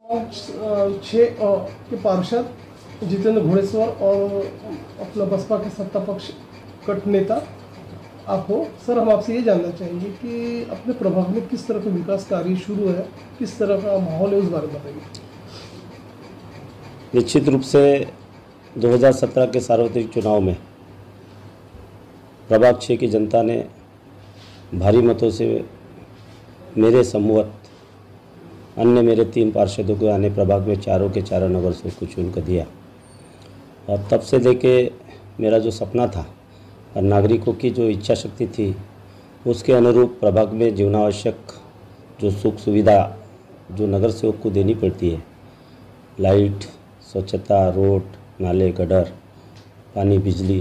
छः के पार्षद जितेंद्र घोड़ेश्वर और अपना बसपा के सत्ता पक्ष कट नेता आप हो। सर, हम आपसे ये जानना चाहेंगे कि अपने प्रभाग में किस तरह का विकास कार्य शुरू है, किस तरह का माहौल है, उस बारे में बताइए। निश्चित रूप से 2017 के सार्वत्रिक चुनाव में प्रभाग 6 की जनता ने भारी मतों से मेरे समूहत अन्य मेरे 3 पार्षदों को आने प्रभाग में चारों के चारों नगर से को चुन कर दिया। और तब से लेके मेरा जो सपना था और नागरिकों की जो इच्छा शक्ति थी उसके अनुरूप प्रभाग में जीवनावश्यक जो सुख सुविधा जो नगर सेवक को देनी पड़ती है, लाइट, स्वच्छता, रोड, नाले, गटर, पानी, बिजली,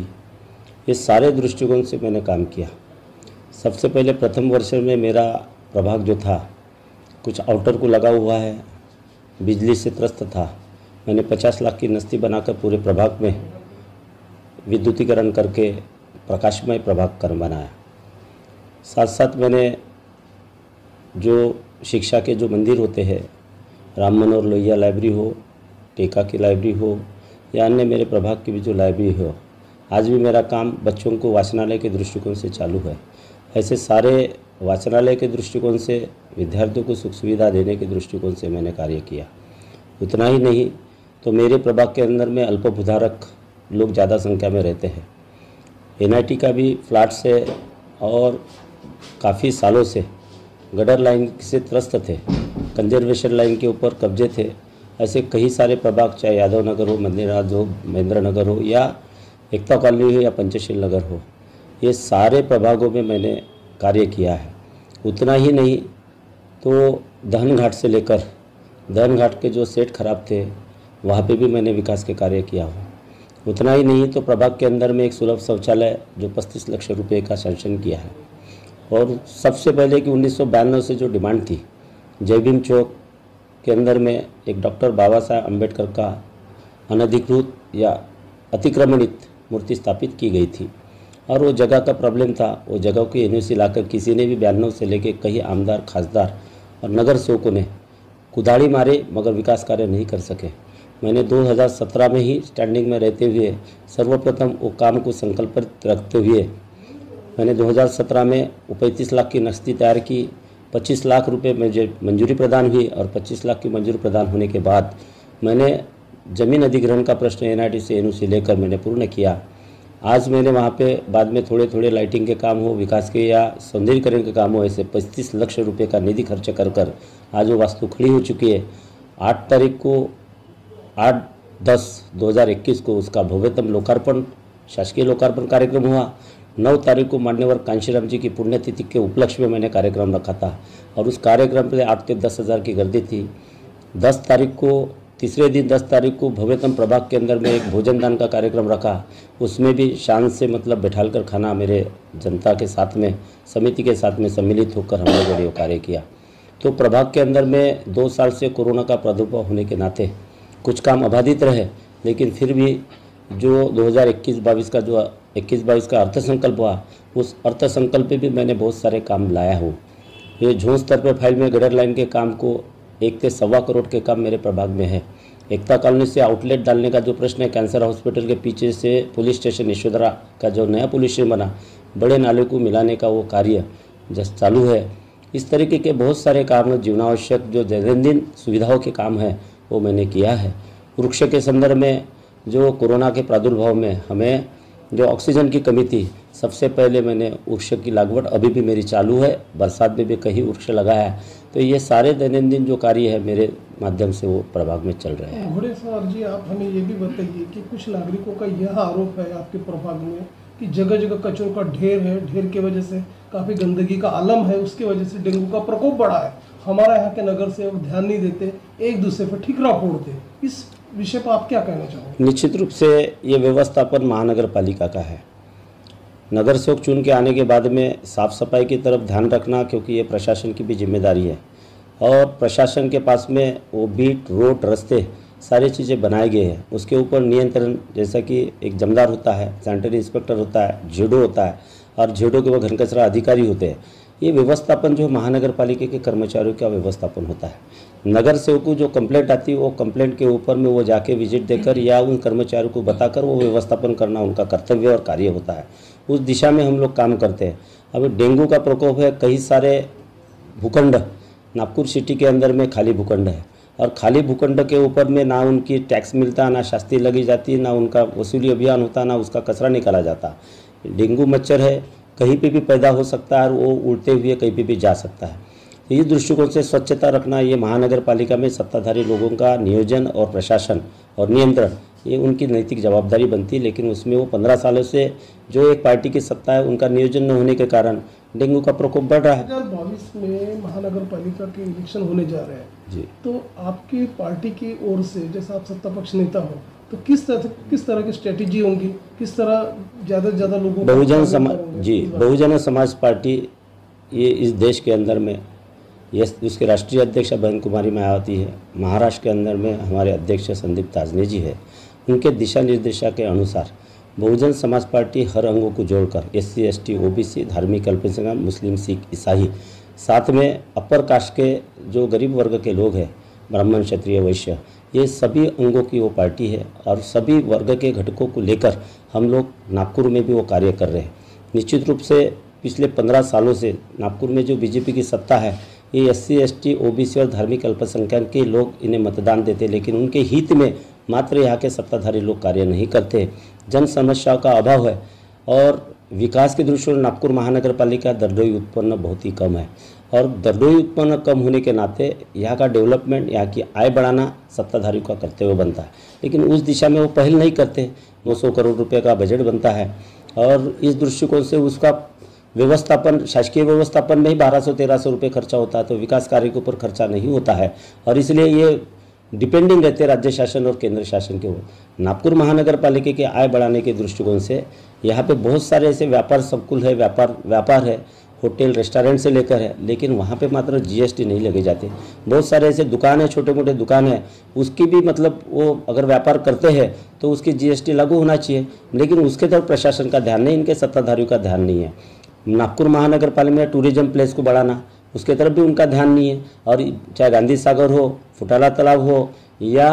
ये सारे दृष्टिकोण से मैंने काम किया। सबसे पहले प्रथम वर्ष में मेरा प्रभाग जो था कुछ आउटर को लगा हुआ है, बिजली से त्रस्त था। मैंने 50 लाख की नस्ती बनाकर पूरे प्रभाग में विद्युतीकरण करके प्रकाशमय प्रभाग कर बनाया। साथ साथ मैंने जो शिक्षा के जो मंदिर होते हैं, राम मनोहर लोहिया लाइब्रेरी हो, टेका की लाइब्रेरी हो या अन्य मेरे प्रभाग की भी जो लाइब्रेरी हो, आज भी मेरा काम बच्चों को वाचनालय के दृष्टिकोण से चालू है। ऐसे सारे वाचनालय के दृष्टिकोण से, विद्यार्थियों को सुख सुविधा देने के दृष्टिकोण से मैंने कार्य किया। उतना ही नहीं तो मेरे प्रभाग के अंदर में अल्पभूधारक लोग ज़्यादा संख्या में रहते हैं। एनआईटी का भी फ्लैट से और काफ़ी सालों से गटर लाइन से त्रस्त थे, कंजर्वेशन लाइन के ऊपर कब्जे थे। ऐसे कई सारे प्रभाग, चाहे यादव नगर हो, मंदिरराज हो, महेंद्र नगर हो या एकता कॉलोनी हो या पंचशील नगर हो, ये सारे प्रभागों में मैंने कार्य किया है। उतना ही नहीं तो दहन घाट से लेकर दहन घाट के जो सेट खराब थे वहाँ पे भी मैंने विकास के कार्य किया हो। उतना ही नहीं तो प्रभाग के अंदर में एक सुलभ शौचालय जो 35 लाख रुपए का सैंक्शन किया है। और सबसे पहले कि 1992 से जो डिमांड थी, जय भीम चौक के अंदर में एक डॉक्टर बाबा साहब अम्बेडकर का अनधिकृत या अतिक्रमणित मूर्ति स्थापित की गई थी और वो जगह का प्रॉब्लम था। वो जगह की एनओसी लाकर किसी ने भी 92 से लेकर कई आमदार, खासदार और नगर सेवकों ने कुदाड़ी मारे मगर विकास कार्य नहीं कर सके। मैंने 2017 में ही स्टैंडिंग में रहते हुए सर्वप्रथम वो काम को संकल्पित रखते हुए मैंने 2017 में 35 लाख की नस्ती तैयार की। 25 लाख रुपए मुझे मंजूरी प्रदान हुई और 25 लाख की मंजूरी प्रदान होने के बाद मैंने ज़मीन अधिग्रहण का प्रश्न एनआईटी से एनओसी लेकर मैंने पूर्ण किया। आज मैंने वहाँ पे बाद में थोड़े थोड़े लाइटिंग के काम हो, विकास के या सौंदर्यीकरण के काम हो, ऐसे 35 लाख रुपए का निधि खर्च कर आज वो वास्तु खड़ी हो चुकी है। 8 तारीख को 8/10/2021 को उसका भव्यतम लोकार्पण, शासकीय लोकार्पण कार्यक्रम हुआ। 9 तारीख को मान्यवर कांशीराम जी की पुण्यतिथि के उपलक्ष्य में मैंने कार्यक्रम रखा था और उस कार्यक्रम पर 8 से 10,000 की गर्दी थी। 10 तारीख को, तीसरे दिन 10 तारीख को भव्यतम प्रभाग के अंदर में एक भोजन दान का कार्यक्रम रखा। उसमें भी शान से मतलब बैठाल कर खाना मेरे जनता के साथ में, समिति के साथ में सम्मिलित होकर हम लोगों ने कार्य किया। तो प्रभाग के अंदर में 2 साल से कोरोना का प्रादुर्भाव होने के नाते कुछ काम अबाधित रहे, लेकिन फिर भी जो 2021-22 का जो 21-22 का अर्थसंकल्प हुआ, उस अर्थसंकल्प पे भी मैंने बहुत सारे काम लाया हूँ। ये जोन स्तर पर फाइल में गटर लाइन के काम को 1 से 1.25 करोड़ के काम मेरे प्रभाग में है। एकता कॉलोनी से आउटलेट डालने का जो प्रश्न है, कैंसर हॉस्पिटल के पीछे से पुलिस स्टेशन यशोधरा का जो नया पुलिस स्टेशन बना, बड़े नाले को मिलाने का वो कार्य जस्ट चालू है। इस तरीके के बहुत सारे काम, जीवनावश्यक जो दैनंदिन सुविधाओं के काम हैं वो मैंने किया है। वृक्ष के संदर्भ में जो कोरोना के प्रादुर्भाव में हमें जो ऑक्सीजन की कमी थी, सबसे पहले मैंने वृक्ष की लागवट अभी भी मेरी चालू है। बरसात में भी कहीं वृक्ष लगाया है। तो ये सारे दैनंदिन जो कार्य है मेरे माध्यम से वो प्रभाग में चल रहे हैं। घोड़ेश्वर जी, आप हमें ये भी बताइए कि कुछ नागरिकों का यह आरोप है आपके प्रभाग में कि जगह जगह कचरों का ढेर है, ढेर की वजह से काफ़ी गंदगी का आलम है, उसकी वजह से डेंगू का प्रकोप बढ़ा है। हमारा यहाँ के नगर सेवक ध्यान नहीं देते, एक दूसरे पर ठिकरा फोड़ते। इस विषय पर आप क्या कहना चाहोगे? निश्चित रूप से ये व्यवस्थापन महानगर पालिका का है। नगर सेवक चुन के आने के बाद में साफ सफाई की तरफ ध्यान रखना, क्योंकि ये प्रशासन की भी जिम्मेदारी है। और प्रशासन के पास में वो बीट, रोड, रास्ते सारी चीज़ें बनाए गए हैं। उसके ऊपर नियंत्रण, जैसा कि एक जमदार होता है, सैनिटरी इंस्पेक्टर होता है, जेडो होता है और जेडो के वो घन कचरा अधिकारी होते हैं। ये व्यवस्थापन जो महानगर पालिका के कर्मचारियों का व्यवस्थापन होता है। नगर सेवक को जो कंप्लेंट आती है वो कंप्लेंट के ऊपर में वो जाके विजिट देकर या उन कर्मचारियों को बताकर वो व्यवस्थापन करना उनका कर्तव्य और कार्य होता है। उस दिशा में हम लोग काम करते हैं। अब डेंगू का प्रकोप है, कई सारे भूखंड नागपुर सिटी के अंदर में खाली भूखंड है और खाली भूखंड के ऊपर में ना उनकी टैक्स मिलता, ना शास्ती लगी जाती, ना उनका वसूली अभियान होता, ना उसका कचरा निकाला जाता। डेंगू मच्छर है, कहीं पे भी पैदा हो सकता है और वो उड़ते हुए कहीं पे भी जा सकता है। तो इस दृष्टिकोण से स्वच्छता रखना ये महानगर पालिका में सत्ताधारी लोगों का नियोजन और प्रशासन और नियंत्रण ये उनकी नैतिक जवाबदारी बनती है। लेकिन उसमें वो 15 सालों से जो एक पार्टी की सत्ता है उनका नियोजन न होने के कारण डेंगू का प्रकोप बढ़ रहा है। 2022 में महानगर पालिका के इलेक्शन होने जा रहे हैं जी, तो आपकी पार्टी की ओर से, जैसा आप सत्ता पक्ष नेता हो, तो किस तरह की स्ट्रेटेजी होंगी, किस तरह ज़्यादा से ज़्यादा लोगों बहुजन समाज पार्टी ये इस देश के अंदर में ये उसके राष्ट्रीय अध्यक्ष बहन कुमारी मायावती है, महाराष्ट्र के अंदर में हमारे अध्यक्ष संदीप ताजने जी है। उनके दिशा निर्देशा के अनुसार बहुजन समाज पार्टी हर अंगों को जोड़कर SC ST OBC धार्मिक अल्पसंख्यक मुस्लिम सिख ईसाई साथ में अपर कास्ट के जो गरीब वर्ग के लोग हैं ब्राह्मण क्षत्रिय वैश्य ये सभी अंगों की वो पार्टी है और सभी वर्ग के घटकों को लेकर हम लोग नागपुर में भी वो कार्य कर रहे हैं। निश्चित रूप से पिछले 15 सालों से नागपुर में जो बीजेपी की सत्ता है ये SC ST OBC और धार्मिक अल्पसंख्यक के लोग इन्हें मतदान देते, लेकिन उनके हित में मात्र यहाँ के सत्ताधारी लोग कार्य नहीं करते। जन समस्याओं का अभाव है और विकास के दृष्टि से नागपुर महानगर पालिका दरडोई उत्पन्न बहुत ही कम है और दरडोई उत्पन्न कम होने के नाते यहाँ का डेवलपमेंट, यहाँ की आय बढ़ाना सत्ताधारियों का कर्तव्य बनता है। लेकिन उस दिशा में वो पहल नहीं करते। 200 करोड़ रुपए का बजट बनता है और इस दृष्टिकोण से उसका व्यवस्थापन, शासकीय व्यवस्थापन में ही 1200-1300 रुपये खर्चा होता है, तो विकास कार्य के ऊपर खर्चा नहीं होता है और इसलिए ये डिपेंडिंग रहते राज्य शासन और केंद्र शासन के ऊपर। नागपुर महानगर पालिका के आय बढ़ाने के दृष्टिकोण से यहाँ पे बहुत सारे ऐसे व्यापार संकुल है, व्यापार है, होटल रेस्टोरेंट से लेकर है, लेकिन वहाँ पे मात्र GST नहीं लगे जाते। बहुत सारे ऐसे दुकान है, छोटे मोटे दुकान है, उसकी भी मतलब वो अगर व्यापार करते हैं तो उसकी GST लागू होना चाहिए, लेकिन उसके तरफ प्रशासन का ध्यान नहीं, इनके सत्ताधारियों का ध्यान नहीं है। नागपुर महानगर पालिका में टूरिज्म प्लेस को बढ़ाना उसके तरफ भी उनका ध्यान नहीं है और चाहे गांधी सागर हो, फुटाला तालाब हो या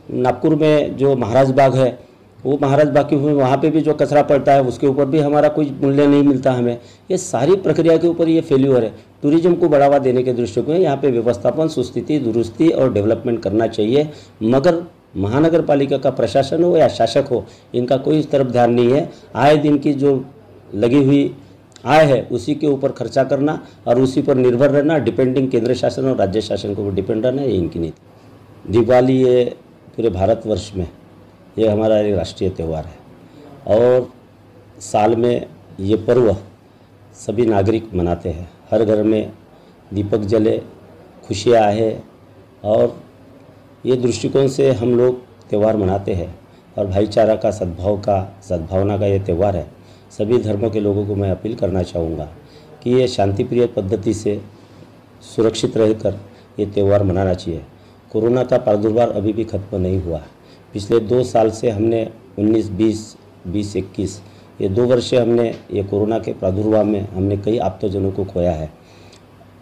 नागपुर में जो महाराज बाग है वो महाराज बाग की वहाँ पे भी जो कचरा पड़ता है उसके ऊपर भी हमारा कोई मूल्य नहीं मिलता हमें। ये सारी प्रक्रिया के ऊपर ये फेल्यूर है। टूरिज्म को बढ़ावा देने के दृष्टिकोण यहाँ पे व्यवस्थापन, सुस्थिति, दुरुस्ती और डेवलपमेंट करना चाहिए, मगर महानगर पालिका का प्रशासन हो या शासक हो इनका कोई इस तरफ ध्यान नहीं है। आए दिन की जो लगी हुई आय है उसी के ऊपर खर्चा करना और उसी पर निर्भर रहना, डिपेंडिंग केंद्र शासन और राज्य शासन को डिपेंड रहना, ये इनकी नीति। दिवाली ये पूरे भारतवर्ष में ये हमारा एक राष्ट्रीय त्यौहार है और साल में ये पर्व सभी नागरिक मनाते हैं। हर घर में दीपक जले, खुशियाँ आए और ये दृष्टिकोण से हम लोग त्यौहार मनाते हैं और भाईचारा का, सद्भावना का ये त्यौहार है। सभी धर्मों के लोगों को मैं अपील करना चाहूँगा कि ये शांतिप्रिय पद्धति से सुरक्षित रहकर ये त्यौहार मनाना चाहिए। कोरोना का प्रादुर्भाव अभी भी खत्म नहीं हुआ है। पिछले 2 साल से हमने 19, 20, 21 ये 2 वर्ष हमने ये कोरोना के प्रादुर्भाव में हमने कई आप्तजनों को खोया है।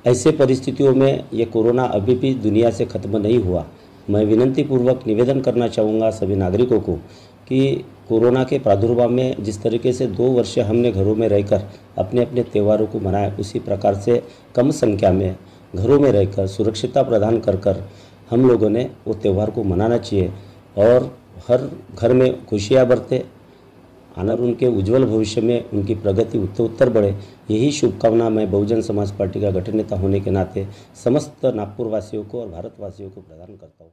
ऐसे परिस्थितियों में ये कोरोना अभी भी दुनिया से खत्म नहीं हुआ। मैं विनंतीपूर्वक निवेदन करना चाहूँगा सभी नागरिकों को कि कोरोना के प्रादुर्भाव में जिस तरीके से 2 वर्ष हमने घरों में रहकर अपने अपने त्योहारों को मनाया, उसी प्रकार से कम संख्या में घरों में रहकर सुरक्षितता प्रदान कर हम लोगों ने वो त्यौहार को मनाना चाहिए और हर घर में खुशियाँ बरते और उनके उज्जवल भविष्य में उनकी प्रगति उत्तर बढ़े। यही शुभकामना मैं बहुजन समाज पार्टी का गठन नेता होने के नाते समस्त नागपुर वासियों को और भारतवासियों को प्रदान करता हूँ।